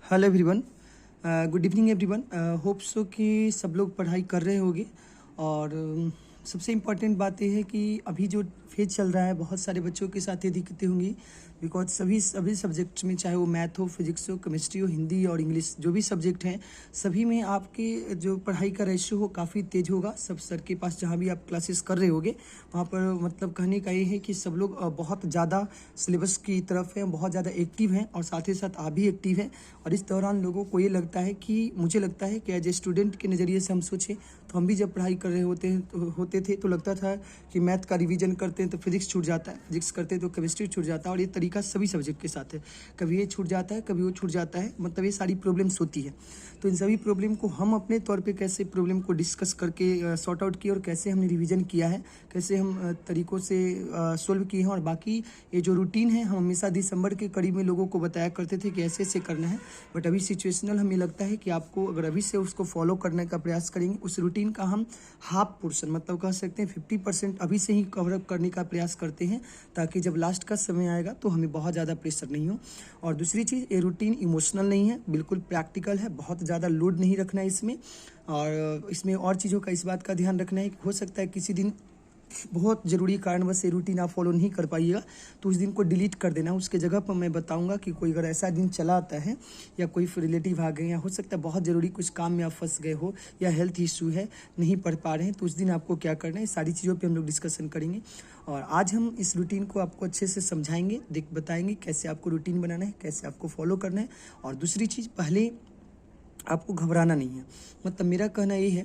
Hello everyone, good evening everyone. Hope so कि सब लोग पढ़ाई कर रहे होंगे। और सबसे इम्पॉर्टेंट बात यह है कि अभी जो फेज चल रहा है बहुत सारे बच्चों के साथ ये दिक्कतें होंगी। बिकॉज सभी सब्जेक्ट्स में, चाहे वो मैथ हो, फिजिक्स हो, केमिस्ट्री हो, हिंदी और इंग्लिश, जो भी सब्जेक्ट हैं सभी में आपके जो पढ़ाई का रेशियो हो काफ़ी तेज होगा। सब सर के पास जहाँ भी आप क्लासेस कर रहे होगे वहाँ पर मतलब कहने का ये है कि सब लोग बहुत ज़्यादा सिलेबस की तरफ हैं, बहुत ज़्यादा एक्टिव हैं और साथ ही साथ आप भी एक्टिव हैं। और इस दौरान लोगों को ये लगता है कि, मुझे लगता है कि एज ए स्टूडेंट के नज़रिए से हम सोचें तो हम भी जब पढ़ाई कर रहे होते थे तो लगता था कि मैथ का रिवीजन करते हैं तो फिजिक्स छूट जाता है, फिजिक्स करते हैं तो केमिस्ट्री छूट जाता है। और ये तरीका सभी सब्जेक्ट के साथ है, कभी ये छूट जाता है, कभी वो छूट जाता है, मतलब ये सारी प्रॉब्लम्स होती है। तो इन सभी प्रॉब्लम को हम अपने तौर पे कैसे प्रॉब्लम को डिस्कस करके सॉर्ट आउट किए और कैसे हमने रिवीजन किया है, कैसे हम तरीक़ों से सोल्व किए हैं। और बाकी ये जो रूटीन है हम हमेशा दिसंबर के करीब में लोगों को बताया करते थे कि ऐसे ऐसे करना है। बट अभी सिचुएशनल हमें लगता है कि आपको अगर अभी से उसको फॉलो करने का प्रयास करेंगे, उस रूटीन का हम हाफ पोर्शन, मतलब कह सकते हैं 50% अभी से ही कवर अप करने का प्रयास करते हैं, ताकि जब लास्ट का समय आएगा तो हमें बहुत ज़्यादा प्रेशर नहीं हो। और दूसरी चीज़, ये रूटीन इमोशनल नहीं है, बिल्कुल प्रैक्टिकल है, बहुत ज़्यादा लोड नहीं रखना है इसमें। और इसमें और चीज़ों का इस बात का ध्यान रखना है कि हो सकता है किसी दिन बहुत ज़रूरी कारणवश ये रूटीन आप फॉलो नहीं कर पाइएगा तो उस दिन को डिलीट कर देना। उसके जगह पर मैं बताऊंगा कि कोई अगर ऐसा दिन चला आता है या कोई रिलेटिव आ गए, या हो सकता है बहुत ज़रूरी कुछ काम में आप फंस गए हो या हेल्थ इशू है, नहीं पढ़ पा रहे हैं, तो उस दिन आपको क्या करना है, सारी चीज़ों पे हम लोग डिस्कशन करेंगे। और आज हम इस रूटीन को आपको अच्छे से समझाएंगे, बताएंगे कैसे आपको रूटीन बनाना है, कैसे आपको फॉलो करना है। और दूसरी चीज़, पहले आपको घबराना नहीं है। मतलब मेरा कहना ये है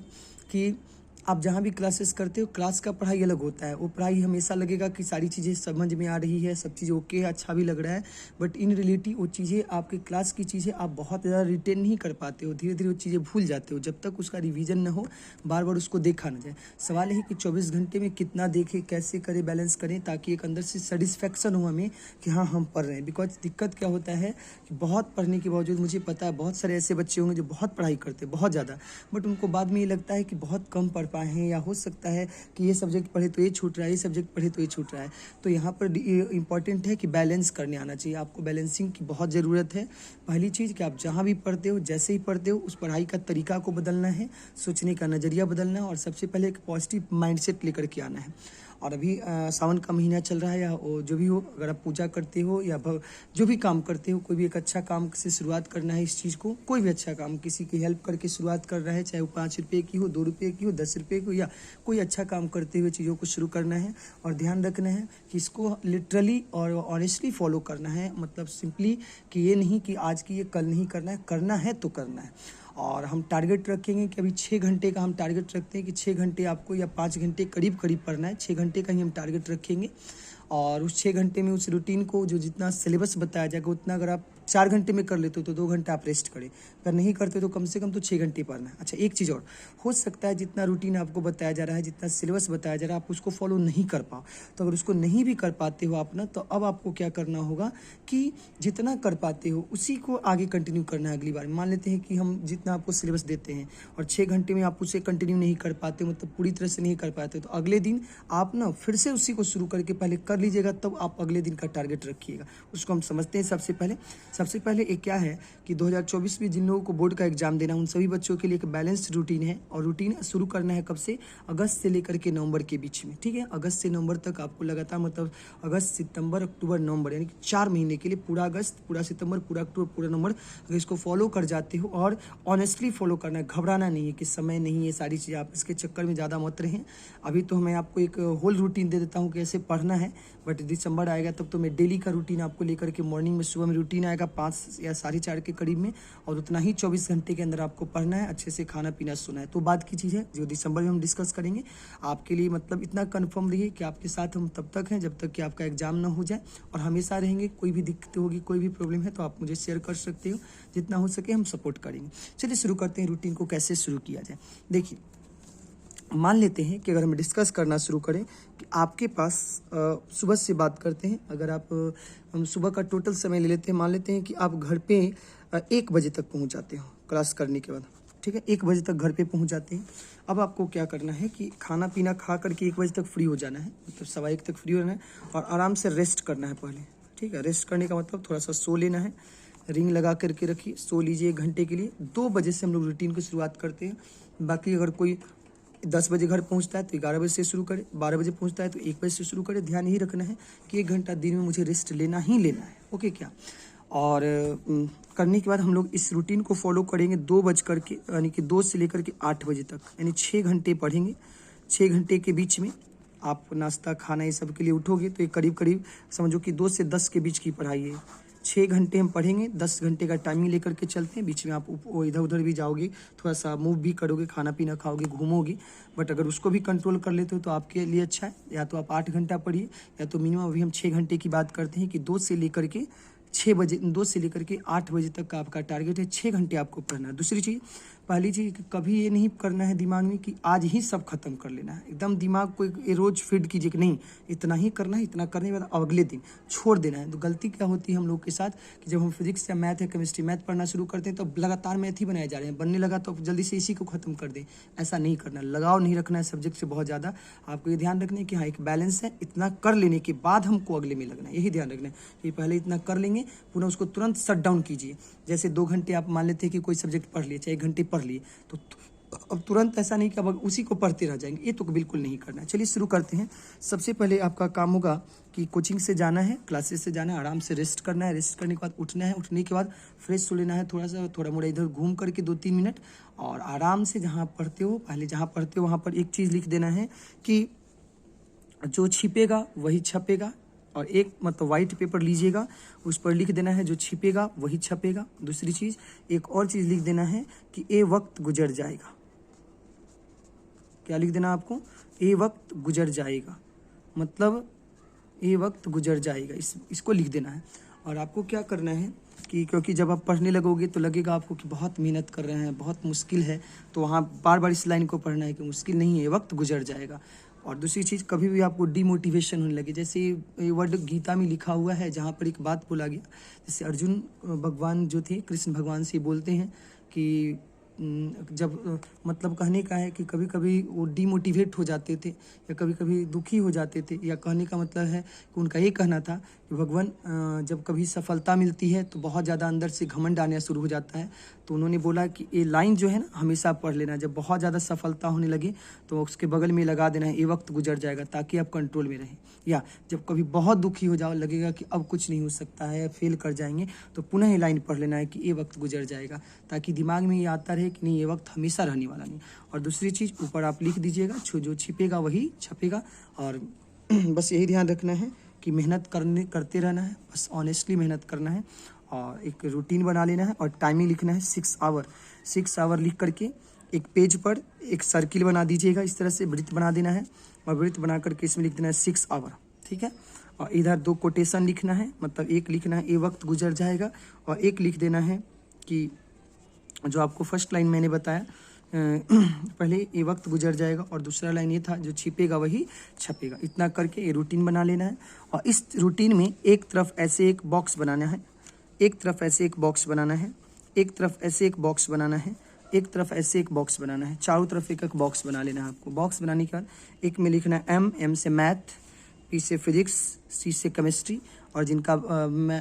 कि आप जहाँ भी क्लासेस करते हो, क्लास का पढ़ाई अलग होता है। वो पढ़ाई हमेशा लगेगा कि सारी चीज़ें समझ में आ रही है, सब चीज़ ओके है, अच्छा भी लग रहा है। बट इन रियलिटी वो चीज़ें, आपकी क्लास की चीज़ें आप बहुत ज़्यादा रिटेन नहीं कर पाते हो, धीरे धीरे वो चीज़ें भूल जाते हो जब तक उसका रिवीजन ना हो, बार बार उसको देखा ना जाए। सवाल है कि 24 घंटे में कितना देखें, कैसे करें, बैलेंस करें, ताकि एक अंदर से सेटिस्फेक्शन हो हमें कि हाँ हम पढ़ रहे हैं। बिकॉज दिक्कत क्या होता है कि बहुत पढ़ने के बावजूद, मुझे पता है बहुत सारे ऐसे बच्चे होंगे जो बहुत पढ़ाई करते हैं, बहुत ज़्यादा, बट उनको बाद में ये लगता है कि बहुत कम पढ़ पाए हैं, या हो सकता है कि ये सब्जेक्ट पढ़े तो ये छूट रहा है, ये सब्जेक्ट पढ़े तो ये छूट रहा है। तो यहाँ पर इंपॉर्टेंट है कि बैलेंस करने आना चाहिए। आपको बैलेंसिंग की बहुत ज़रूरत है। पहली चीज़ कि आप जहाँ भी पढ़ते हो, जैसे ही पढ़ते हो, उस पढ़ाई का तरीका को बदलना है, सोचने का नज़रिया बदलना है, और सबसे पहले एक पॉजिटिव माइंडसेट लेकर के आना है। और अभी सावन का महीना चल रहा है, या जो भी हो, अगर आप पूजा करते हो या जो भी काम करते हो, कोई भी एक अच्छा काम से शुरुआत करना है। इस चीज़ को, कोई भी अच्छा काम किसी की हेल्प करके शुरुआत कर रहा है, चाहे वो 5 रुपये की हो, 2 रुपये की हो, 10 रुपये की हो, या कोई अच्छा काम करते हुए चीज़ों को शुरू करना है। और ध्यान रखना है कि इसको लिटरली और ऑनेस्टली फॉलो करना है। मतलब सिंपली कि ये नहीं कि आज की ये कल नहीं करना है, करना है तो करना है। और हम टारगेट रखेंगे कि अभी 6 घंटे का हम टारगेट रखते हैं कि 6 घंटे आपको, या 5 घंटे करीब करीब पढ़ना है। 6 घंटे का ही हम टारगेट रखेंगे। और उस 6 घंटे में उस रूटीन को, जो जितना सिलेबस बताया जाएगा उतना अगर आप 4 घंटे में कर लेते हो तो 2 घंटा आप रेस्ट करें। अगर नहीं करते तो कम से कम तो 6 घंटे पढ़ना है। अच्छा, एक चीज़ और, हो सकता है जितना रूटीन आपको बताया जा रहा है, जितना सिलेबस बताया जा रहा है, आप उसको फॉलो नहीं कर पाओ। तो अगर उसको नहीं भी कर पाते हो आप ना, तो अब आपको क्या करना होगा कि जितना कर पाते हो उसी को आगे कंटिन्यू करना है अगली बार। मान लेते हैं कि हम जितना आपको सिलेबस देते हैं और 6 घंटे में आप उसे कंटिन्यू नहीं कर पाते, मतलब पूरी तरह से नहीं कर पाते, तो अगले दिन आप ना फिर से उसी को शुरू करके पहले कर लीजिएगा, तब आप अगले दिन का टारगेट रखिएगा। उसको हम समझते हैं। सबसे पहले एक क्या है कि 2024 में जिन लोगों को बोर्ड का एग्जाम देना, उन सभी बच्चों के लिए एक बैलेंस्ड रूटीन है। और रूटीन शुरू करना है कब से? अगस्त से लेकर के नवंबर के बीच में। ठीक है, अगस्त से नवंबर तक आपको लगातार, मतलब अगस्त, सितंबर, अक्टूबर, नवंबर, यानी कि 4 महीने के लिए, पूरा अगस्त, पूरा सितंबर, पूरा अक्टूबर, पूरा नवंबर, अगर इसको फॉलो कर जाते हो, और ऑनेस्टली फॉलो करना है, घबराना नहीं है कि समय नहीं है, सारी चीज़ें, आप इसके चक्कर में ज़्यादा मत रहें। अभी तो मैं आपको एक होल रूटीन दे देता हूँ कि ऐसे पढ़ना है, बट दिसंबर आएगा तब तो मैं डेली का रूटीन आपको लेकर के, मॉर्निंग में, सुबह में रूटीन आएगा 5 या 4:30 के करीब में, और उतना ही 24 घंटे के अंदर आपको पढ़ना है, अच्छे से खाना पीना सोना है। तो बात की चीज़ है जो दिसंबर में हम डिस्कस करेंगे आपके लिए। मतलब इतना कन्फर्म रहिए कि आपके साथ हम तब तक हैं जब तक कि आपका एग्जाम ना हो जाए, और हमेशा रहेंगे। कोई भी दिक्कत होगी, कोई भी प्रॉब्लम है तो आप मुझे शेयर कर सकते हो, जितना हो सके हम सपोर्ट करेंगे। चलिए शुरू करते हैं, रूटीन को कैसे शुरू किया जाए। देखिए, मान लेते हैं कि अगर हम डिस्कस करना शुरू करें कि आपके पास सुबह से बात करते हैं, अगर आप हम सुबह का टोटल समय ले लेते हैं, मान लेते हैं कि आप घर पे 1 बजे तक पहुंच जाते हो क्लास करने के बाद। ठीक है, 1 बजे तक घर पे पहुंच जाते हैं। अब आपको क्या करना है कि खाना पीना खा करके 1 बजे तक फ्री हो जाना है, मतलब 1:15 तक फ्री होना है, और आराम से रेस्ट करना है पहले। ठीक है, रेस्ट करने का मतलब थोड़ा सा सो लेना है। रिंग लगा करके रखिए, सो लीजिए 1 घंटे के लिए। 2 बजे से हम लोग रूटीन की शुरुआत करते हैं। बाकी अगर कोई 10 बजे घर पहुंचता है तो 11 बजे से शुरू करे, 12 बजे पहुंचता है तो 1 बजे से शुरू करे। ध्यान यही रखना है कि 1 घंटा दिन में मुझे रेस्ट लेना ही लेना है, ओके क्या। और करने के बाद हम लोग इस रूटीन को फॉलो करेंगे 2 बज करके, यानी कि 2 से लेकर के 8 बजे तक, यानी 6 घंटे पढ़ेंगे। 6 घंटे के बीच में आप नाश्ता खाना ये सब के लिए उठोगे तो ये करीब करीब समझो कि 2 से 10 के बीच की पढ़ाई है। 6 घंटे हम पढ़ेंगे, 10 घंटे का टाइमिंग लेकर के चलते हैं। बीच में आप इधर उधर भी जाओगे, थोड़ा सा मूव भी करोगे, खाना पीना खाओगे, घूमोगे, बट अगर उसको भी कंट्रोल कर लेते हो तो आपके लिए अच्छा है। या तो आप 8 घंटा पढ़िए, या तो मिनिमम अभी हम 6 घंटे की बात करते हैं कि 2 से लेकर के 6 बजे, 2 से लेकर के 8 बजे तक का आपका टारगेट है। 6 घंटे आपको पढ़ना है। दूसरी चीज़, पहली चीज़ कि कभी ये नहीं करना है दिमाग में कि आज ही सब खत्म कर लेना है। एकदम दिमाग को ये रोज फीड कीजिए कि नहीं इतना ही करना है, इतना करने के बाद अगले दिन छोड़ देना है। तो गलती क्या होती है हम लोग के साथ कि जब हम फिजिक्स या मैथ या केमिस्ट्री मैथ पढ़ना शुरू करते हैं तो लगातार मैथ ही बनाए जा रहे हैं, बनने लगा तो जल्दी से इसी को खत्म कर दें। ऐसा नहीं करना, लगाव नहीं रखना है सब्जेक्ट से बहुत ज़्यादा। आपको ये ध्यान रखना है कि हाँ एक बैलेंस है, इतना कर लेने के बाद हमको अगले में लगना है, यही ध्यान रखना है कि पहले इतना कर लेंगे, पुनः उसको तुरंत शट डाउन कीजिए। जैसे 2 घंटे आप मान लेते हैं कि कोई सब्जेक्ट पढ़ लिए, चाहे 1 घंटे पढ़ लिए, तो अब तुरंत ऐसा नहीं कि अब उसी को पढ़ते रह जाएंगे, ये तो बिल्कुल नहीं करना है। चलिए शुरू करते हैं। सबसे पहले आपका काम होगा कि कोचिंग से जाना है, क्लासेस से जाना है, आराम से रेस्ट करना है। रेस्ट करने के बाद उठना है, उठने के बाद फ्रेश हो लेना है, थोड़ा मोड़ा इधर घूम करके 2-3 मिनट, और आराम से जहाँ पढ़ते हो, पहले जहाँ पढ़ते हो वहाँ पर एक चीज़ लिख देना है कि जो छिपेगा वही छपेगा, और एक मतलब वाइट पेपर लीजिएगा, उस पर लिख देना है जो छिपेगा वही छपेगा। दूसरी चीज़, एक और चीज़ लिख देना है कि ये वक्त गुजर जाएगा। क्या लिख देना आपको? ये वक्त गुजर जाएगा, मतलब ये वक्त गुजर जाएगा, इसको लिख देना है। और आपको क्या करना है कि क्योंकि जब आप पढ़ने लगोगे तो लगेगा आपको कि बहुत मेहनत कर रहे हैं, बहुत मुश्किल है, तो वहाँ बार बार इस लाइन को पढ़ना है कि मुश्किल नहीं है, ये वक्त गुजर जाएगा। और दूसरी चीज़, कभी भी आपको डिमोटिवेशन होने लगे, जैसे ये वर्ड गीता में लिखा हुआ है जहाँ पर एक बात बोला गया, जैसे अर्जुन भगवान जो थे, कृष्ण भगवान से बोलते हैं कि जब मतलब कहने का है कि कभी कभी वो डिमोटिवेट हो जाते थे या कभी कभी दुखी हो जाते थे, या कहने का मतलब है कि उनका ये कहना था कि भगवान जब कभी सफलता मिलती है तो बहुत ज़्यादा अंदर से घमंड आना शुरू हो जाता है। तो उन्होंने बोला कि ये लाइन जो है ना हमेशा पढ़ लेना, जब बहुत ज़्यादा सफलता होने लगे तो उसके बगल में लगा देना है ये वक्त गुजर जाएगा, ताकि आप कंट्रोल में रहें। या जब कभी बहुत दुखी हो जाओ, लगेगा कि अब कुछ नहीं हो सकता है, फेल कर जाएंगे, तो पुनः ये लाइन पढ़ लेना है कि ये वक्त गुजर जाएगा, ताकि दिमाग में ये आता रहे कि नहीं ये वक्त हमेशा रहने वाला नहीं। और दूसरी चीज़, ऊपर आप लिख दीजिएगा जो छिपेगा वही छपेगा। और बस यही ध्यान रखना है कि मेहनत करते रहना है, बस ऑनेस्टली मेहनत करना है, और एक रूटीन बना लेना है, और टाइमिंग लिखना है 6 आवर। 6 आवर लिख करके एक पेज पर एक सर्किल बना दीजिएगा, इस तरह से वृत्त बना देना है, और वृत्त बना करके इसमें लिख देना है 6 आवर, ठीक है। और इधर 2 कोटेशन लिखना है, मतलब एक लिखना है ये वक्त गुजर जाएगा, और एक लिख देना है कि जो आपको फर्स्ट लाइन मैंने बताया पहले ये वक्त गुजर जाएगा, और दूसरा लाइन ये था जो छिपेगा वही छपेगा। इतना करके ये रूटीन बना लेना है। और इस रूटीन में एक तरफ ऐसे एक बॉक्स बनाना है, एक तरफ ऐसे एक बॉक्स बनाना है, एक तरफ ऐसे एक बॉक्स बनाना है, एक तरफ ऐसे एक बॉक्स बनाना है, चारों तरफ एक एक बॉक्स बना लेना है आपको। बॉक्स बनाने के बाद एक में लिखना है एम से मैथ, पी से फिजिक्स, सी से केमिस्ट्री, और जिनका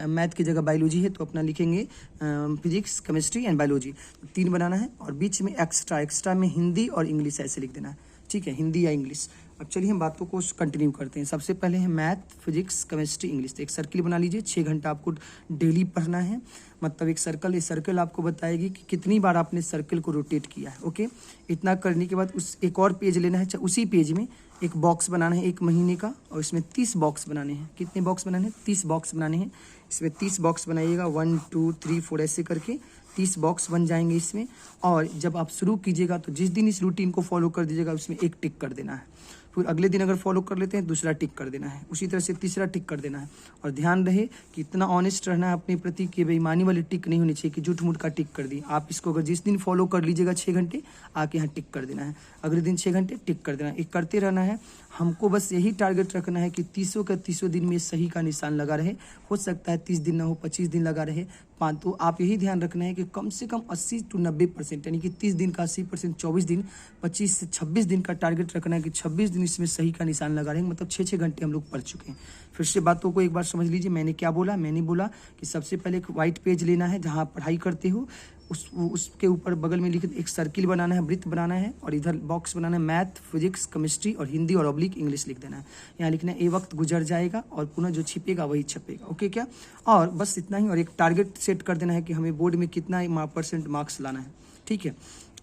मैथ की जगह बायोलॉजी है तो अपना लिखेंगे फिजिक्स, केमिस्ट्री एंड बायोलॉजी, 3 बनाना है। और बीच में एक्स्ट्रा में हिंदी और इंग्लिश ऐसे लिख देना है, ठीक है, हिंदी या इंग्लिश। अब चलिए हम बातों को कंटिन्यू करते हैं। सबसे पहले है मैथ, फिजिक्स, केमिस्ट्री, इंग्लिश। तो एक सर्किल बना लीजिए, 6 घंटा आपको डेली पढ़ना है, मतलब एक सर्कल, ये सर्कल आपको बताएगी कि कितनी बार आपने सर्कल को रोटेट किया है, ओके। इतना करने के बाद उस एक और पेज लेना है, उसी पेज में एक बॉक्स बनाना है 1 महीने का, और इसमें 30 बॉक्स बनाने हैं। कितने बॉक्स बनाने हैं? 30 बॉक्स बनाने हैं। इसमें 30 बॉक्स बनाइएगा, 1 2 3 4 ऐसे करके 30 बॉक्स बन जाएंगे इसमें। और जब आप शुरू कीजिएगा तो जिस दिन इस रूटीन को फॉलो कर दीजिएगा उसमें एक टिक कर देना है, फिर अगले दिन अगर फॉलो कर लेते हैं दूसरा टिक कर देना है, उसी तरह से तीसरा टिक कर देना है। और ध्यान रहे कि इतना ऑनेस्ट रहना है अपने प्रति कि बेईमानी वाली टिक नहीं होनी चाहिए कि झूठ मूठ का टिक कर दी। आप इसको अगर जिस दिन फॉलो कर लीजिएगा 6 घंटे, आके यहाँ टिक कर देना है, अगले दिन 6 घंटे टिक कर देना है, एक करते रहना है। हमको बस यही टारगेट रखना है कि 30 दिन में सही का निशान लगा रहे। हो सकता है 30 दिन ना हो, 25 दिन लगा रहे, तो आप यही ध्यान रखना है कि कम से कम 80 to 90%, यानी कि 30 दिन का 80%, 24 दिन, 25 से 26 दिन का टारगेट रखना है कि 26 दिन इसमें सही का निशान लगा रहे हैं, मतलब 6-6 घंटे हम लोग पढ़ चुके हैं। फिर से बातों को एक बार समझ लीजिए, मैंने क्या बोला। मैंने बोला कि सबसे पहले एक वाइट पेज लेना है जहाँ आप पढ़ाई करते हो, उसके ऊपर बगल में लिख एक सर्किल बनाना है, वृत्त बनाना है, और इधर बॉक्स बनाना है, मैथ, फिजिक्स, केमिस्ट्री और हिंदी और ऑब्लिक इंग्लिश लिख देना है। यहाँ लिखना है, ये वक्त गुजर जाएगा और पुनः जो छिपेगा वही छपेगा। ओके क्या? और बस इतना ही, और एक टारगेट सेट कर देना है कि हमें बोर्ड में कितना % मार्क्स लाना है। ठीक है,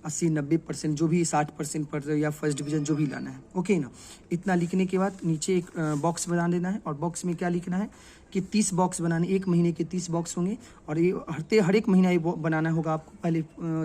80-90%, जो भी 60% पर या फर्स्ट डिवीजन जो भी लाना है। ओके ना? इतना लिखने के बाद नीचे एक बॉक्स बना देना है, और बॉक्स में क्या लिखना है कि 30 बॉक्स बनाने, 1 महीने के 30 बॉक्स होंगे, और ये हर एक महीना ये बनाना होगा आपको। पहले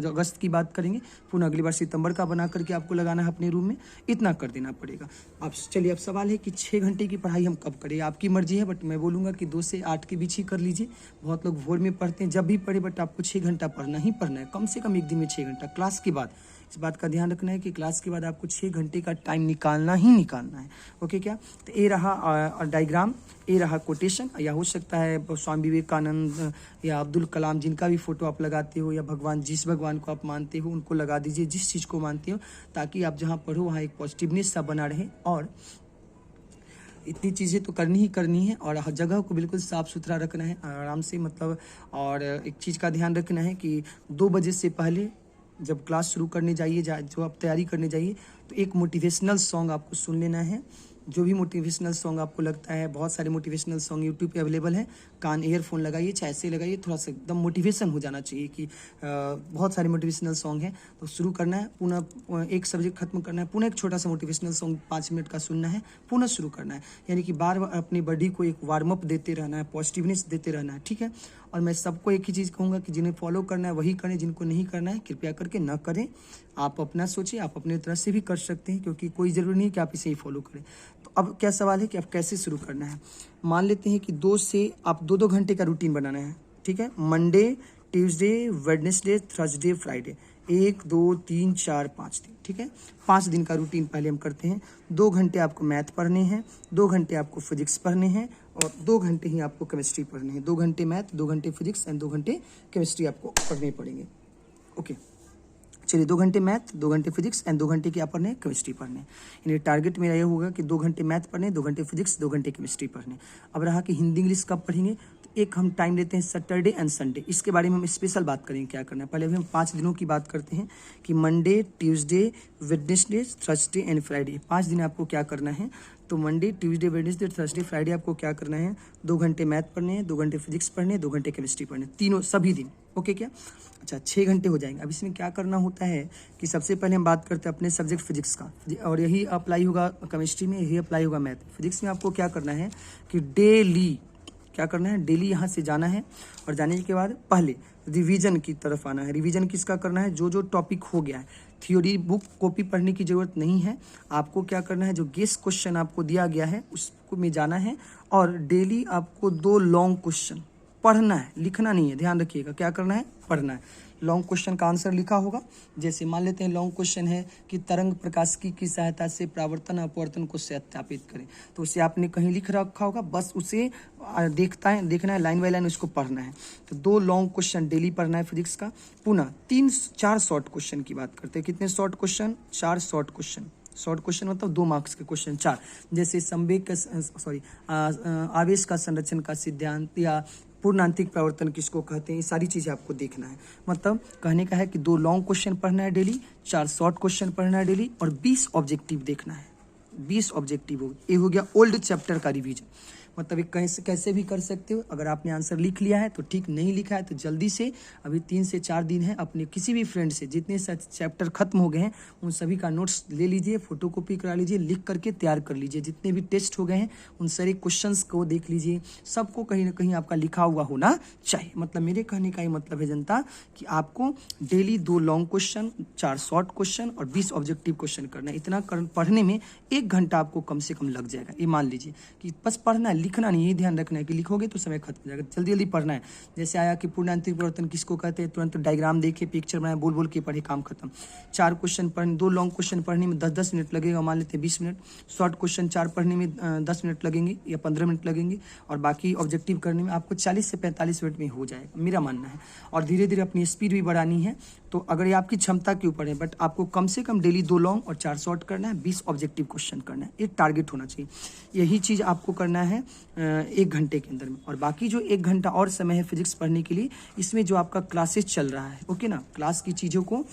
अगस्त की बात करेंगे, पुनः अगली बार सितंबर का बना करके आपको लगाना है अपने रूम में। इतना कर देना पड़ेगा। अब चलिए, अब सवाल है कि 6 घंटे की पढ़ाई हम कब करें? आपकी मर्जी है, बट मैं बोलूँगा कि 2 से 8 के बीच ही कर लीजिए। बहुत लोग भोर में पढ़ते हैं, जब भी पढ़े, बट आपको 6 घंटा पढ़ना ही पढ़ना है, कम से कम एक दिन में 6 घंटा क्लास के बाद। इस बात का ध्यान रखना है कि क्लास के बाद आपको 6 घंटे का टाइम निकालना ही निकालना है। ओके क्या? तो ये रहा डायग्राम, ये रहा कोटेशन, या हो सकता है स्वामी विवेकानंद या अब्दुल कलाम, जिनका भी फोटो आप लगाते हो, या भगवान, जिस भगवान को आप मानते हो उनको लगा दीजिए, जिस चीज़ को मानते हो, ताकि आप जहाँ पढ़ो वहाँ एक पॉजिटिवनेस सा बना रहे। और इतनी चीज़ें तो करनी ही करनी है, और हर जगह को बिल्कुल साफ़ सुथरा रखना है, आराम से, मतलब। और एक चीज़ का ध्यान रखना है कि 2 बजे से पहले जब क्लास शुरू करने जाइए, जो आप तैयारी करने जाइए, तो एक मोटिवेशनल सॉन्ग आपको सुन लेना है। जो भी मोटिवेशनल सॉन्ग आपको लगता है, बहुत सारे मोटिवेशनल सॉन्ग यूट्यूब पे अवेलेबल है। कान ईयरफोन लगाइए, चाहे ऐसे लगाइए, थोड़ा सा एकदम मोटिवेशन हो जाना चाहिए कि बहुत सारे मोटिवेशनल सॉन्ग हैं। तो शुरू करना है, पुनः एक सब्जेक्ट खत्म करना है, पुनः एक छोटा सा मोटिवेशनल सॉन्ग 5 मिनट का सुनना है, पुनः शुरू करना है। यानी कि बार बार अपनी बॉडी को एक वार्म अप देते रहना है, पॉजिटिवनेस देते रहना है। ठीक है? और मैं सबको एक ही चीज़ कहूँगा कि जिन्हें फॉलो करना है वही करें, जिनको नहीं करना है कृपया करके ना करें। आप अपना सोचिए, आप अपने तरफ से भी कर सकते हैं, क्योंकि कोई ज़रूरी नहीं कि आप इसे ही फॉलो करें। तो अब क्या सवाल है कि आप कैसे शुरू करना है। मान लेते हैं कि 2 से आप 2-2 घंटे का रूटीन बनाना है। ठीक है? Monday, Tuesday, Wednesday, Thursday, Friday, 1, 2, 3, 4, 5 दिन। ठीक है? 5 दिन का रूटीन पहले हम करते हैं। 2 घंटे आपको मैथ पढ़ने हैं, 2 घंटे आपको फिजिक्स पढ़ने हैं, और 2 घंटे ही आपको केमिस्ट्री पढ़ने हैं। 2 घंटे मैथ, 2 घंटे फिजिक्स एंड 2 घंटे केमिस्ट्री आपको पढ़ने पड़ेंगे। ओके, चलिए, 2 घंटे मैथ, 2 घंटे फिजिक्स एंड 2 घंटे क्या पढ़ने? केमिस्ट्री पढ़ने। यानी टारगेट मेरा ये होगा कि 2 घंटे मैथ पढ़ने, 2 घंटे फिजिक्स, 2 घंटे केमिस्ट्री पढ़ने। अब रहा कि हिंदी इंग्लिश कब पढ़ेंगे, तो एक हम टाइम लेते हैं सैटरडे एंड संडे। इसके बारे में हम स्पेशल बात करेंगे क्या करना है। पहले अभी हम 5 दिनों की बात करते हैं कि Monday, Tuesday, Wednesday, Thursday and Friday. 5 दिन आपको क्या करना है। तो Monday, Tuesday, Wednesday, Thursday, Friday आपको क्या करना है? 2 घंटे मैथ पढ़ने हैं, 2 घंटे फिजिक्स पढ़ने, 2 घंटे केमिस्ट्री पढ़ने, तीनों सभी दिन। ओके क्या? अच्छा, 6 घंटे हो जाएंगे। अब इसमें क्या करना होता है कि सबसे पहले हम बात करते हैं अपने सब्जेक्ट फिजिक्स का, और यही अप्लाई होगा केमिस्ट्री में, यही अप्लाई होगा मैथ। फिजिक्स में आपको क्या करना है कि डेली क्या करना है, डेली यहाँ से जाना है, और जाने के बाद पहले रिवीजन की तरफ आना है। रिवीजन किसका करना है? जो जो टॉपिक हो गया है। थ्योरी बुक कॉपी पढ़ने की ज़रूरत नहीं है। आपको क्या करना है, जो गेस क्वेश्चन आपको दिया गया है उसको में जाना है, और डेली आपको 2 लॉन्ग क्वेश्चन पढ़ना है, लिखना नहीं है। ध्यान रखिएगा, क्या करना है? पढ़ना है। लॉन्ग क्वेश्चन का आंसर लिखा होगा। जैसे मान लेते हैं लॉन्ग क्वेश्चन है कि तरंग प्रकाशिकी की सहायता से परावर्तन अपवर्तन को सत्यापित करें, तो उसे आपने कहीं लिख रखा होगा, बस उसे देखना है, लाइन बाय लाइन उसको पढ़ना है। तो 2 लॉन्ग क्वेश्चन डेली पढ़ना है फिजिक्स का। पुनः 3-4 शॉर्ट क्वेश्चन की बात करते हैं। कितने short question? 4 short question. Short question मतलब 2 मार्क्स के क्वेश्चन 4। जैसे संवेग का आवेश का संरक्षण का सिद्धांत, या पूर्णांतिक प्रवर्तन किसको कहते हैं, ये सारी चीज़ें आपको देखना है। मतलब कहने का है कि 2 लॉन्ग क्वेश्चन पढ़ना है डेली, 4 शॉर्ट क्वेश्चन पढ़ना है डेली, और 20 ऑब्जेक्टिव देखना है। 20 ऑब्जेक्टिव हो, ये हो गया ओल्ड चैप्टर का रिवीजन। मतलब ये कैसे भी कर सकते हो। अगर आपने आंसर लिख लिया है तो ठीक, नहीं लिखा है तो जल्दी से, अभी 3 से 4 दिन है, अपने किसी भी फ्रेंड से जितने चैप्टर खत्म हो गए हैं उन सभी का नोट्स ले लीजिए, फोटोकॉपी करा लीजिए, लिख करके तैयार कर लीजिए। जितने भी टेस्ट हो गए हैं उन सारे क्वेश्चंस को देख लीजिए। सबको कहीं ना कहीं आपका लिखा हुआ होना चाहिए। मतलब मेरे कहने का ये मतलब है जनता, कि आपको daily 2 long question, 4 short question और 20 ऑब्जेक्टिव क्वेश्चन करना है। इतना पढ़ने में 1 घंटा आपको कम से कम लग जाएगा। ये मान लीजिए कि बस पढ़ना है, लिखना नहीं, ये ध्यान रखना है कि लिखोगे तो समय खत्म हो जाएगा। जल्दी जल्दी पढ़ना है। जैसे आया कि पूर्णांतरिक परिवर्तन किसको कहते हैं, तुरंत डायग्राम देखे, पिक्चर बनाए, बोल बोल के पढ़े, काम खत्म। 4 क्वेश्चन पढ़ने, 2 लॉन्ग क्वेश्चन पढ़ने में 10-10 मिनट लगेगा, मान लेते हैं 20 मिनट। शॉर्ट क्वेश्चन 4 पढ़ने में 10 मिनट लगेंगे या 15 मिनट लगेंगे, और बाकी ऑब्जेक्टिव करने में आपको 40 से 45 मिनट में हो जाएगा, मेरा मानना है। और धीरे धीरे अपनी स्पीड भी बढ़ानी है। तो अगर ये आपकी क्षमता के ऊपर है, बट आपको कम से कम डेली 2 लॉन्ग और 4 शॉर्ट करना है, 20 ऑब्जेक्टिव क्वेश्चन करना है, ये टारगेट होना चाहिए। यही चीज़ आपको करना है 1 घंटे के अंदर में। और बाकी जो 1 घंटा और समय है फिजिक्स पढ़ने के लिए, इसमें जो आपका क्लासेस चल रहा है, ओके ना, क्लास की चीज़ों को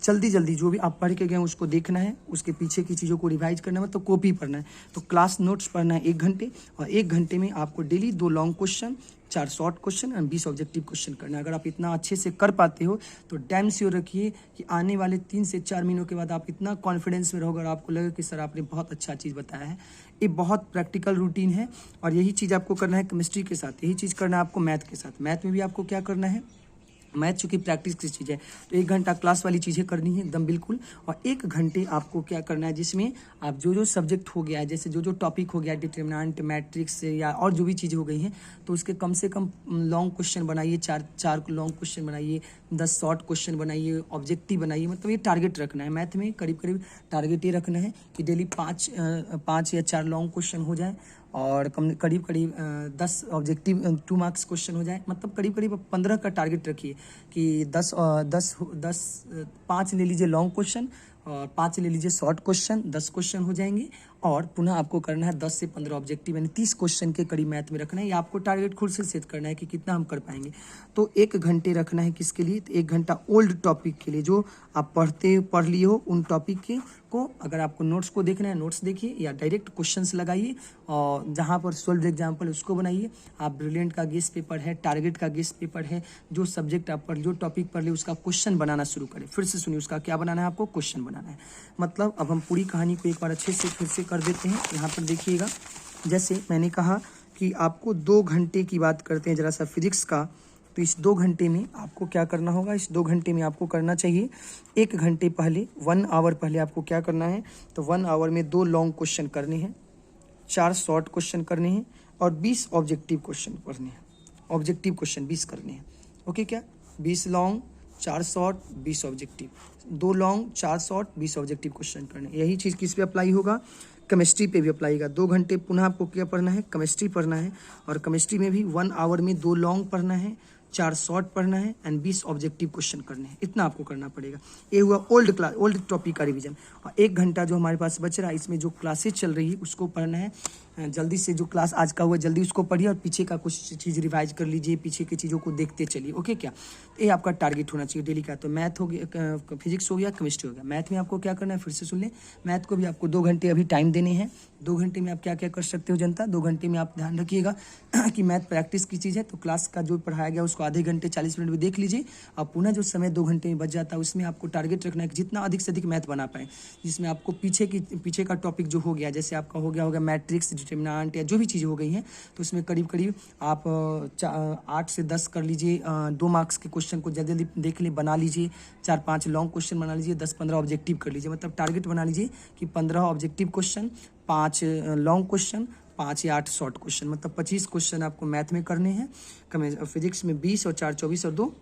जल्दी जल्दी जो भी आप पढ़ के गए उसको देखना है, उसके पीछे की चीज़ों को रिवाइज करना है, मतलब कॉपी पढ़ना है। तो क्लास नोट्स पढ़ना है 1 घंटे, और 1 घंटे में आपको daily 2 long question, 4 short question और 20 ऑब्जेक्टिव क्वेश्चन करना है। अगर आप इतना अच्छे से कर पाते हो तो डैम श्योर रखिए कि आने वाले 3 से 4 महीनों के बाद आप इतना कॉन्फिडेंस में रहोगे और आपको लगेगा कि सर आपने बहुत अच्छा चीज़ बताया है। ये बहुत प्रैक्टिकल रूटीन है, और यही चीज़ आपको करना है केमिस्ट्री के साथ, यही चीज़ करना है आपको मैथ के साथ। मैथ में भी आपको क्या करना है, मैथ चूँकि प्रैक्टिस की चीज़ है, तो 1 घंटा क्लास वाली चीज़ें करनी है एकदम बिल्कुल। और 1 घंटे आपको क्या करना है, जिसमें आप जो जो सब्जेक्ट हो गया है, जैसे जो जो टॉपिक हो गया, डिटरमिनेंट, मैट्रिक्स या और जो भी चीज़ें हो गई हैं, तो उसके कम से कम लॉन्ग क्वेश्चन बनाइए, 4 लॉन्ग क्वेश्चन बनाइए, 10 शॉर्ट क्वेश्चन बनाइए, ऑब्जेक्टिव बनाइए। मतलब ये टारगेट रखना है। मैथ में करीब करीब टारगेट ये रखना है कि डेली 5 या 4 लॉन्ग क्वेश्चन हो जाए, और करीब करीब 10 ऑब्जेक्टिव 2 मार्क्स क्वेश्चन हो जाए। मतलब करीब करीब 15 का टारगेट रखिए कि 5 ले लीजिए लॉन्ग क्वेश्चन और 5 ले लीजिए शॉर्ट क्वेश्चन, 10 क्वेश्चन हो जाएंगे। और पुनः आपको करना है 10 से 15 ऑब्जेक्टिव, यानी 30 क्वेश्चन के करीब मैथ में रखना है। ये आपको टारगेट खुद से सेट करना है कि कितना हम कर पाएंगे। तो 1 घंटे रखना है किसके लिए, तो 1 घंटा ओल्ड टॉपिक के लिए, जो आप पढ़ लिए हो उन टॉपिक को। अगर आपको नोट्स को देखना है, नोट्स देखिए, या डायरेक्ट क्वेश्चंस लगाइए, और जहाँ पर सॉल्व एग्जाम्पल उसको बनाइए। आप ब्रिलियंट का गेस्ट पेपर है, टारगेट का गेस्ट पेपर है, जो सब्जेक्ट आप जो टॉपिक पढ़ लिए उसका क्वेश्चन बनाना शुरू करें। फिर से सुनिए, उसका क्या बनाना है, आपको क्वेश्चन बनाना है। मतलब अब हम पूरी कहानी को एक बार अच्छे से फिर से कर देते हैं। यहाँ पर देखिएगा, जैसे मैंने कहा कि आपको 2 घंटे की बात करते हैं जरा सा फिजिक्स का। तो इस 2 घंटे में आपको क्या करना होगा, इस 2 घंटे में आपको करना चाहिए 1 घंटे पहले, 1 आवर पहले आपको क्या करना है, तो 1 आवर में 2 लॉन्ग क्वेश्चन करने हैं, 4 शॉर्ट क्वेश्चन करने हैं, और 20 ऑब्जेक्टिव क्वेश्चन पढ़ने हैं। ऑब्जेक्टिव क्वेश्चन 20 करने हैं, ओके। क्या 20 long, 4 short, 20 objective, 2 long, 4 short, 20 objective question करने। यही चीज़ किस पे अप्लाई होगा, केमिस्ट्री पे भी अप्लाई होगा। 2 घंटे पुनः आपको क्या पढ़ना है, केमिस्ट्री पढ़ना है, और केमिस्ट्री में भी 1 आवर में 2 लॉन्ग पढ़ना है, 4 शॉर्ट पढ़ना है, एंड 20 ऑब्जेक्टिव क्वेश्चन करने हैं। इतना आपको करना पड़ेगा। ये हुआ ओल्ड टॉपिक का रिवीजन। और 1 घंटा जो हमारे पास बच रहा है, इसमें जो क्लासेज चल रही है उसको पढ़ना है। जल्दी से जो क्लास आज का हुआ जल्दी उसको पढ़िए, और पीछे का कुछ चीज़ रिवाइज कर लीजिए, पीछे की चीज़ों को देखते चलिए, ओके। क्या ये आपका टारगेट होना चाहिए डेली का। तो मैथ हो गया, फिजिक्स हो गया, केमिस्ट्री हो गया। मैथ में आपको क्या करना है, फिर से सुन लें। मैथ को भी आपको 2 घंटे अभी टाइम देने हैं। 2 घंटे में आप क्या क्या कर सकते हो जनता, 2 घंटे में आप ध्यान रखिएगा कि मैथ प्रैक्टिस की चीज़ है, तो क्लास का जो पढ़ाया गया उसको आधे घंटे 40 मिनट में देख लीजिए। और पुनः जो समय 2 घंटे में बच जाता है उसमें आपको टारगेट रखना है कि जितना अधिक से अधिक मैथ बना पाए, जिसमें आपको पीछे का टॉपिक जो हो गया, जैसे आपका हो गया मैट्रिक्स, डिटरमिनेंट या जो भी चीज़ें हो गई हैं, तो उसमें करीब करीब आप 8 से 10 कर लीजिए। 2 मार्क्स के क्वेश्चन को जल्दी जल्दी देख ले, बना लीजिए। 4-5 लॉन्ग क्वेश्चन बना लीजिए, 10-15 ऑब्जेक्टिव कर लीजिए। मतलब टारगेट बना लीजिए कि 15 ऑब्जेक्टिव क्वेश्चन, 5 लॉन्ग क्वेश्चन, 5 या 8 शॉर्ट क्वेश्चन। मतलब 25 क्वेश्चन आपको मैथ में करने हैं। फिजिक्स में 20 और 4 24 और 2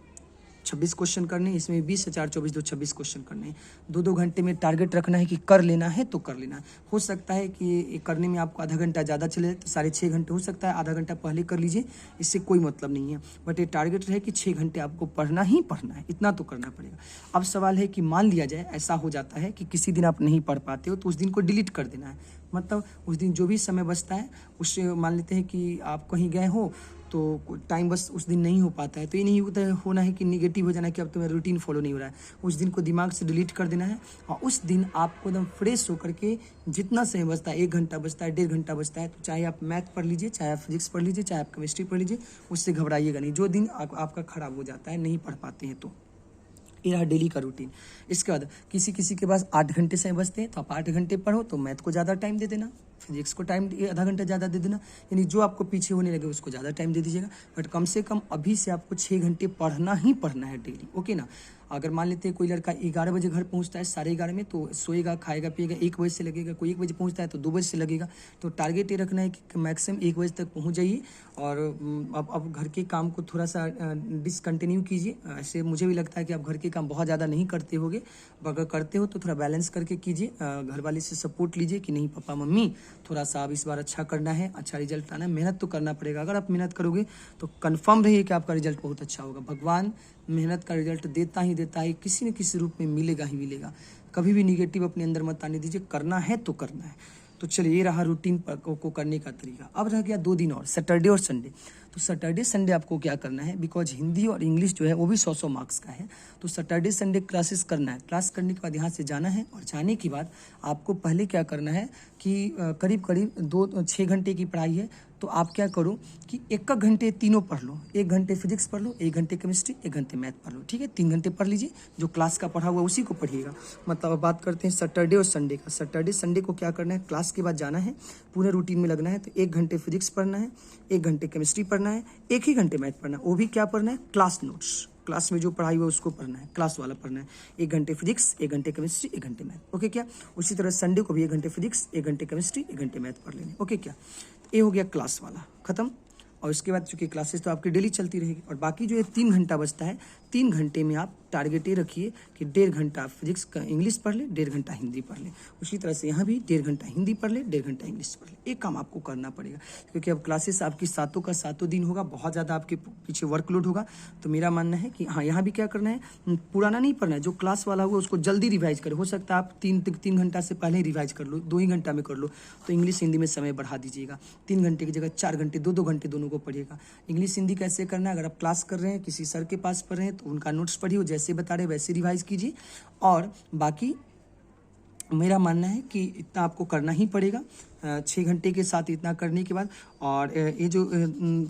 26 क्वेश्चन करने हैं। इसमें 20 से 4 24 2 26 क्वेश्चन करने हैं। 2-2 घंटे में टारगेट रखना है कि कर लेना है तो कर लेना है। हो सकता है कि ये करने में आपको आधा घंटा ज़्यादा चले, तो 6.5 घंटे हो सकता है, आधा घंटा पहले कर लीजिए, इससे कोई मतलब नहीं है। बट ये टारगेट रहे कि 6 घंटे आपको पढ़ना ही पढ़ना है, इतना तो करना पड़ेगा। अब सवाल है कि मान लिया जाए ऐसा हो जाता है कि किसी दिन आप नहीं पढ़ पाते हो, तो उस दिन को डिलीट कर देना है। मतलब उस दिन जो भी समय बचता है उससे मान लेते हैं कि आप कहीं गए हो तो टाइम बस उस दिन नहीं हो पाता है, तो ये नहीं होना है कि निगेटिव हो जाना है कि अब तुम्हें रूटीन फॉलो नहीं हो रहा है। उस दिन को दिमाग से डिलीट कर देना है, और उस दिन आपको एकदम फ्रेश होकर के जितना समय बचता है, 1 घंटा बचता है, 1.5 घंटा बचता है, तो चाहे आप मैथ पढ़ लीजिए, चाहे आप फिजिक्स पढ़ लीजिए, चाहे आप केमिस्ट्री पढ़ लीजिए, उससे घबराइएगा नहीं। जो दिन आपका खराब हो जाता है, नहीं पढ़ पाते हैं, तो ये रहा डेली का रूटीन। इसके बाद किसी के पास 8 घंटे समय बचते हैं, तो आप 8 घंटे पढ़ो, तो मैथ को ज़्यादा टाइम दे देना। फिजिक्स को टाइम आधा घंटा ज़्यादा दे देना, यानी जो आपको पीछे होने लगे उसको ज़्यादा टाइम दे दीजिएगा। बट कम से कम अभी से आपको 6 घंटे पढ़ना ही पढ़ना है डेली, ओके ना। अगर मान लेते हैं कोई लड़का 11 बजे घर पहुंचता है, 11:30 में, तो सोएगा खाएगा पिएगा 1 बजे से लगेगा। कोई 1 बजे पहुंचता है तो 2 बजे से लगेगा। तो टारगेट ये रखना है कि मैक्सिमम 1 बजे तक पहुंच जाइए। और अब घर के काम को थोड़ा सा डिसकंटिन्यू कीजिए। ऐसे मुझे भी लगता है कि आप घर के काम बहुत ज़्यादा नहीं करते होगे, अगर करते हो तो थोड़ा बैलेंस करके कीजिए। घर वाले से सपोर्ट लीजिए कि नहीं पापा मम्मी थोड़ा सा अब इस बार अच्छा करना है, अच्छा रिजल्ट आना है, मेहनत तो करना पड़ेगा। अगर आप मेहनत करोगे तो कन्फर्म रहिए कि आपका रिजल्ट बहुत अच्छा होगा। भगवान मेहनत का रिजल्ट देता ही देता है, किसी न किसी रूप में मिलेगा ही मिलेगा। कभी भी निगेटिव अपने अंदर मत आने दीजिए, करना है तो करना है। तो चलिए, ये रहा रूटीन को करने का तरीका। अब रह गया 2 दिन और, सैटरडे और संडे। तो सैटरडे संडे आपको क्या करना है, बिकॉज हिंदी और इंग्लिश जो है वो भी 100 मार्क्स का है। तो सैटरडे संडे क्लासेस करना है। क्लास करने के बाद यहाँ से जाना है, और जाने के बाद आपको पहले क्या करना है कि करीब करीब 6 घंटे की पढ़ाई है। तो आप क्या करो कि 1 घंटे तीनों पढ़ लो। 1 घंटे फिजिक्स पढ़ लो, 1 घंटे केमिस्ट्री, 1 घंटे मैथ पढ़ लो, ठीक है। 3 घंटे पढ़ लीजिए, जो क्लास का पढ़ा हुआ उसी को पढ़िएगा। मतलब अब बात करते हैं सैटरडे और संडे का। सैटरडे संडे को क्या करना है, क्लास के बाद जाना है, पूरे रूटीन में लगना है। तो 1 घंटे फिजिक्स पढ़ना है, 1 घंटे केमिस्ट्री पढ़ना है, 1 ही घंटे मैथ पढ़ना है। वो भी क्या पढ़ना है, क्लास नोट्स, क्लास में जो पढ़ाई हुआ उसको पढ़ना है, क्लास वाला पढ़ना है। 1 घंटे फिजिक्स, 1 घंटे केमिस्ट्री, 1 घंटे मैथ, ओके क्या। उसी तरह संडे को भी 1 घंटे फिजिक्स, 1 घंटे केमिस्ट्री, 1 घंटे मैथ पढ़ लेंगे, ओके क्या। ये हो गया क्लास वाला खत्म। और इसके बाद चूंकि क्लासेस तो आपकी डेली चलती रहेगी, और बाकी जो है 3 घंटा बचता है, 3 घंटे में आप टारगेट ये रखिए कि 1.5 घंटा फिजिक्स का इंग्लिश पढ़ ले, 1.5 घंटा हिंदी पढ़ ले। उसी तरह से यहाँ भी 1.5 घंटा हिंदी पढ़ ले, 1.5 घंटा इंग्लिश पढ़ ले। एक काम आपको करना पड़ेगा, क्योंकि अब क्लासेस आपकी 7 का 7 दिन होगा, बहुत ज़्यादा आपके पीछे वर्कलोड होगा। तो मेरा मानना है कि हाँ, यहाँ भी क्या करना है, पुराना नहीं पढ़ना है, जो क्लास वाला होगा उसको जल्दी रिवाइज करें। हो सकता है आप 3 घंटा से पहले ही रिवाइज कर लो, 2 ही घंटा में कर लो। तो इंग्लिश हिंदी में समय बढ़ा दीजिएगा, 3 घंटे की जगह 4 घंटे, 2-2 घंटे दोनों को पढ़िएगा। इंग्लिश हिंदी कैसे करना है, अगर आप क्लास कर रहे हैं, किसी सर के पास पढ़ रहे हैं, तो उनका नोट्स पढ़िए, जैसे बता रहे वैसे रिवाइज कीजिए। और बाकी मेरा मानना है कि इतना आपको करना ही पड़ेगा 6 घंटे के साथ। इतना करने के बाद और ये जो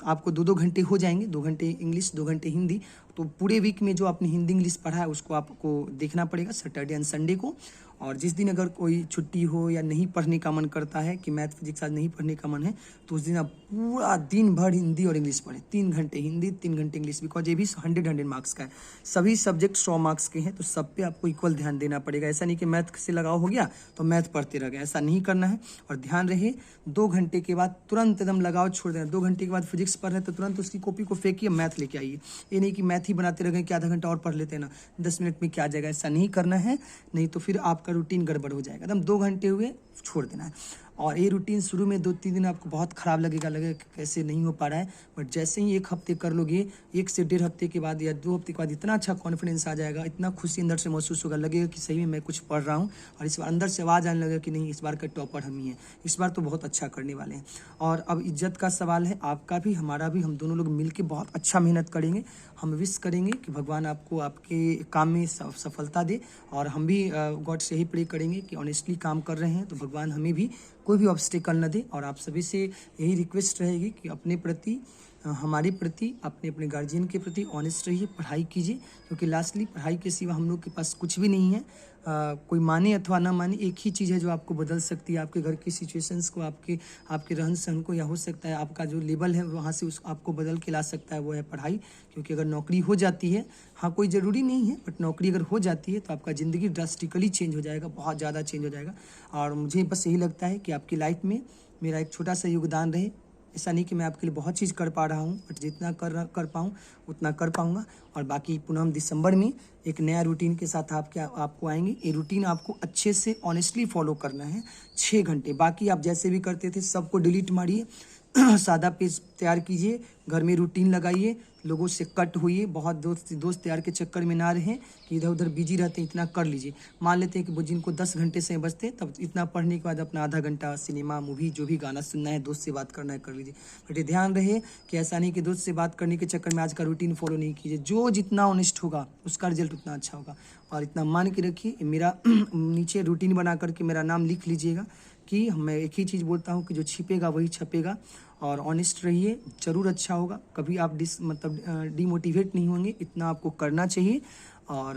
आपको 2-2 घंटे हो जाएंगे, 2 घंटे इंग्लिश, 2 घंटे हिंदी। तो पूरे वीक में जो आपने हिंदी इंग्लिश पढ़ा है उसको आपको देखना पड़ेगा सैटरडे एंड संडे को। और जिस दिन अगर कोई छुट्टी हो या नहीं पढ़ने का मन करता है कि मैथ फिजिक्स आज नहीं पढ़ने का मन है, तो उस दिन आप पूरा दिन भर हिंदी और इंग्लिश पढ़ें। 3 घंटे हिंदी, 3 घंटे इंग्लिश, बिकॉज ये भी 100 मार्क्स का है। सभी सब्जेक्ट 100 मार्क्स के हैं, तो सब पे आपको इक्वल ध्यान देना पड़ेगा। ऐसा नहीं कि मैथ से लगाव हो गया तो मैथ पढ़ते रह गए, ऐसा नहीं करना है। और ध्यान रहे 2 घंटे के बाद तुरंत एकदम लगाव छोड़ देना। 2 घंटे के बाद फिजिक्स पढ़ रहे हैं तो तुरंत उसकी कॉपी को फेंकिए, मैथ लेके आइए। ये नहीं कि मैथ ही बनाते रह गए कि आधा घंटा और पढ़ लेते हैं ना, 10 मिनट में क्या आ जाएगा, ऐसा नहीं करना है। नहीं तो फिर आपका रूटीन गड़बड़ हो जाएगा। एकदम 2 घंटे हुए छोड़ देना है। और ये रूटीन शुरू में 2-3 दिन आपको बहुत ख़राब लगेगा कि कैसे नहीं हो पा रहा है। बट जैसे ही 1 हफ्ते कर लोगे, 1 से 1.5 हफ्ते के बाद या 2 हफ्ते के बाद इतना अच्छा कॉन्फिडेंस आ जाएगा, इतना खुशी अंदर से महसूस होगा, लगेगा कि सही में मैं कुछ पढ़ रहा हूँ। और इस बार अंदर से आवाज़ आने लगेगा कि नहीं, इस बार का टॉपर हम ही हैं, इस बार तो बहुत अच्छा करने वाले हैं। और अब इज्जत का सवाल है, आपका भी हमारा भी, हम दोनों लोग मिलकर बहुत अच्छा मेहनत करेंगे। हम विश करेंगे कि भगवान आपको आपके काम में सफलता दे। और हम भी गॉड से यही प्रे करेंगे कि ऑनेस्टली काम कर रहे हैं तो भगवान हमें भी कोई भी ऑब्स्टिकल न दे। और आप सभी से यही रिक्वेस्ट रहेगी कि अपने प्रति, हमारे प्रति, अपने अपने गार्जियन के प्रति ऑनेस्ट रहिए, पढ़ाई कीजिए। क्योंकि लास्टली पढ़ाई के सिवा हम लोग के पास कुछ भी नहीं है। कोई माने अथवा ना माने, एक ही चीज़ है जो आपको बदल सकती है, आपके घर की सिचुएशंस को, आपके रहन सहन को, या हो सकता है आपका जो लेवल है वहाँ से उस आपको बदल के ला सकता है, वो है पढ़ाई। क्योंकि अगर नौकरी हो जाती है, हाँ कोई ज़रूरी नहीं है, बट नौकरी अगर हो जाती है तो आपका ज़िंदगी ड्रास्टिकली चेंज हो जाएगा, बहुत ज़्यादा चेंज हो जाएगा। और मुझे बस यही लगता है कि आपकी लाइफ में मेरा एक छोटा सा योगदान रहे। ऐसा नहीं कि मैं आपके लिए बहुत चीज़ कर पा रहा हूँ, बट जितना कर पाऊँ उतना कर पाऊँगा। और बाकी पुनः हम दिसंबर में एक नया रूटीन के साथ आपको आएंगे। ये रूटीन आपको अच्छे से ऑनेस्टली फॉलो करना है 6 घंटे। बाकी आप जैसे भी करते थे सबको डिलीट मारिए, सादा पेज तैयार कीजिए, घर में रूटीन लगाइए, लोगों से कट होइए, बहुत दोस्त यार के चक्कर में ना रहें कि इधर उधर बिजी रहते हैं। इतना कर लीजिए, मान लेते हैं कि वो जिनको 10 घंटे से बचते, तब इतना पढ़ने के बाद अपना आधा घंटा सिनेमा, मूवी, जो भी गाना सुनना है, दोस्त से बात करना है, कर लीजिए। बट ये ध्यान रहे कि ऐसा नहीं कि दोस्त से बात करने के चक्कर में आज का रूटीन फॉलो नहीं कीजिए। जो जितना ऑनेस्ट होगा उसका रिजल्ट उतना अच्छा होगा। और इतना मान के रखिए, मेरा नीचे रूटीन बना करके मेरा नाम लिख लीजिएगा कि मैं एक ही चीज़ बोलता हूँ कि जो छिपेगा वही छपेगा। और ऑनेस्ट रहिए, ज़रूर अच्छा होगा। कभी आप डिमोटिवेट नहीं होंगे, इतना आपको करना चाहिए। और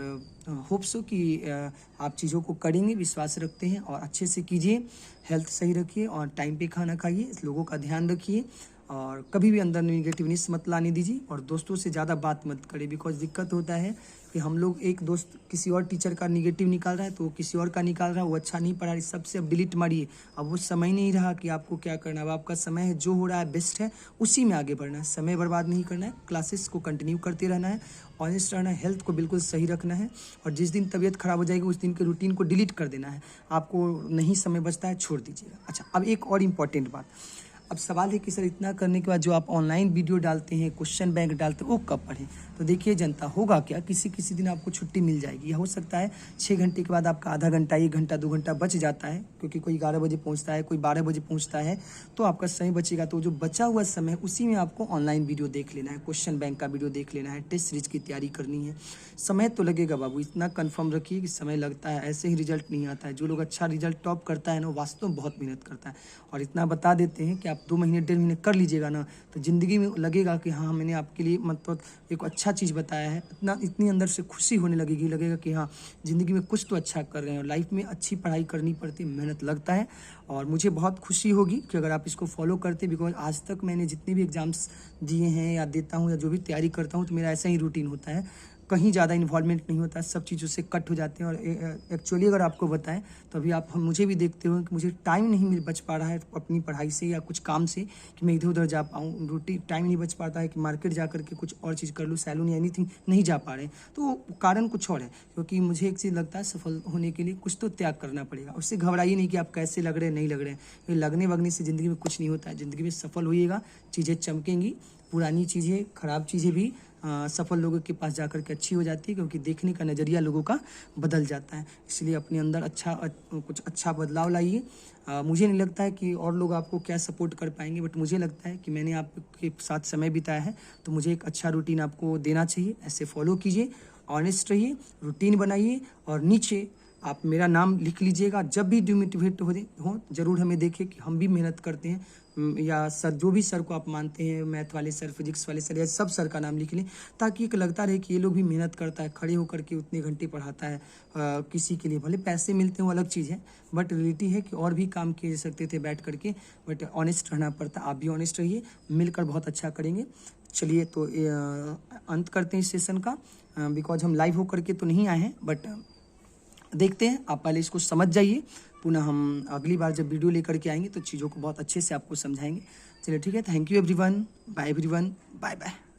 होप सो कि आप चीज़ों को करेंगे, विश्वास रखते हैं और अच्छे से कीजिए। हेल्थ सही रखिए और टाइम पे खाना खाइए, लोगों का ध्यान रखिए और कभी भी अंदर नेगेटिवनेस मत लाने दीजिए और दोस्तों से ज़्यादा बात मत करें। बिकॉज दिक्कत होता है कि हम लोग एक दोस्त किसी और टीचर का निगेटिव निकाल रहा है तो वो किसी और का निकाल रहा है, वो अच्छा नहीं पढ़ा रही, सबसे अब डिलीट मारिए। अब वो समय नहीं रहा कि आपको क्या करना है, अब आपका समय है, जो हो रहा है बेस्ट है उसी में आगे बढ़ना है, समय बर्बाद नहीं करना है, क्लासेस को कंटिन्यू करते रहना है, ऑनेस्ट रहना है, हेल्थ को बिल्कुल सही रखना है और जिस दिन तबीयत खराब हो जाएगी उस दिन के रूटीन को डिलीट कर देना है। आपको नहीं समय बचता है, छोड़ दीजिएगा। अच्छा, अब एक और इम्पॉर्टेंट बात, अब सवाल है कि सर इतना करने के बाद जो आप ऑनलाइन वीडियो डालते हैं, क्वेश्चन बैंक डालते हैं, वो कब पढ़ें? तो देखिए जनता, होगा क्या, किसी किसी दिन आपको छुट्टी मिल जाएगी, या हो सकता है 6 घंटे के बाद आपका आधा घंटा, 1 घंटा, 2 घंटा बच जाता है, क्योंकि कोई 11 बजे पहुंचता है, कोई 12 बजे पहुंचता है, तो आपका समय बचेगा। तो जो बचा हुआ समय उसी में आपको ऑनलाइन वीडियो देख लेना है, क्वेश्चन बैंक का वीडियो देख लेना है, टेस्ट सीरीज की तैयारी करनी है। समय तो लगेगा बाबू, इतना कन्फर्म रखिए कि समय लगता है, ऐसे ही रिजल्ट नहीं आता है। जो लोग अच्छा रिजल्ट टॉप करता है ना, वास्तव में बहुत मेहनत करता है। और इतना बता देते हैं कि आप 2 महीने 1.5 महीने कर लीजिएगा ना, तो ज़िंदगी में लगेगा कि हाँ मैंने आपके लिए मतलब एक अच्छा चीज़ बताया है, इतनी अंदर से खुशी होने लगेगी, लगेगा कि हाँ ज़िंदगी में कुछ तो अच्छा कर रहे हैं। और लाइफ में अच्छी पढ़ाई करनी पड़ती है, मेहनत लगता है और मुझे बहुत खुशी होगी कि अगर आप इसको फॉलो करते। बिकॉज आज तक मैंने जितने भी एग्ज़ाम्स दिए हैं या देता हूँ या जो भी तैयारी करता हूँ तो मेरा ऐसा ही रूटीन होता है, कहीं ज़्यादा इन्वॉल्वमेंट नहीं होता, सब चीज़ों से कट हो जाते हैं। और एक्चुअली अगर आपको बताएं तो अभी आप मुझे भी देखते हो कि मुझे टाइम नहीं मिल बच पा रहा है अपनी पढ़ाई से या कुछ काम से कि मैं इधर उधर जा पाऊँ, रूटीन टाइम नहीं बच पाता है कि मार्केट जा करके कुछ और चीज़ कर लूँ, सैलून या एनीथिंग नहीं जा पा रहे। तो कारण कुछ और है, क्योंकि मुझे एक चीज़ लगता है सफल होने के लिए कुछ तो त्याग करना पड़ेगा। उससे घबराइए नहीं कि आप कैसे लग रहे हैं, नहीं लग रहे हैं, ये लगने वगने से ज़िंदगी में कुछ नहीं होता है। ज़िंदगी में सफल होइएगा, चीज़ें चमकेंगी, पुरानी चीज़ें, खराब चीज़ें भी सफल लोगों के पास जाकर के अच्छी हो जाती है, क्योंकि देखने का नज़रिया लोगों का बदल जाता है। इसलिए अपने अंदर कुछ अच्छा बदलाव लाइए। मुझे नहीं लगता है कि और लोग आपको क्या सपोर्ट कर पाएंगे, बट मुझे लगता है कि मैंने आपके साथ समय बिताया है तो मुझे एक अच्छा रूटीन आपको देना चाहिए। ऐसे फॉलो कीजिए, ऑनेस्ट रहिए, रूटीन बनाइए और नीचे आप मेरा नाम लिख लीजिएगा। जब भी डिमोटिवेट हो जरूर हमें देखिए कि हम भी मेहनत करते हैं। या सर, जो भी सर को आप मानते हैं, मैथ वाले सर, फिजिक्स वाले सर, या सब सर का नाम लिख लें, ताकि एक लगता रहे कि ये लोग भी मेहनत करता है, खड़े होकर के उतने घंटे पढ़ाता है। किसी के लिए भले पैसे मिलते हैं वो अलग चीज़ है, बट रियलिटी है कि और भी काम किए जा सकते थे बैठ करके, बट ऑनेस्ट रहना पड़ता। आप भी ऑनेस्ट रहिए, मिलकर बहुत अच्छा करेंगे। चलिए तो अंत करते हैं इस सेशन का, बिकॉज हम लाइव होकर के तो नहीं आए हैं, बट देखते हैं। आप पहले इसको समझ जाइए, पुनः हम अगली बार जब वीडियो लेकर के आएंगे तो चीज़ों को बहुत अच्छे से आपको समझाएंगे। चलिए ठीक है, thank you everyone, bye everyone, bye bye.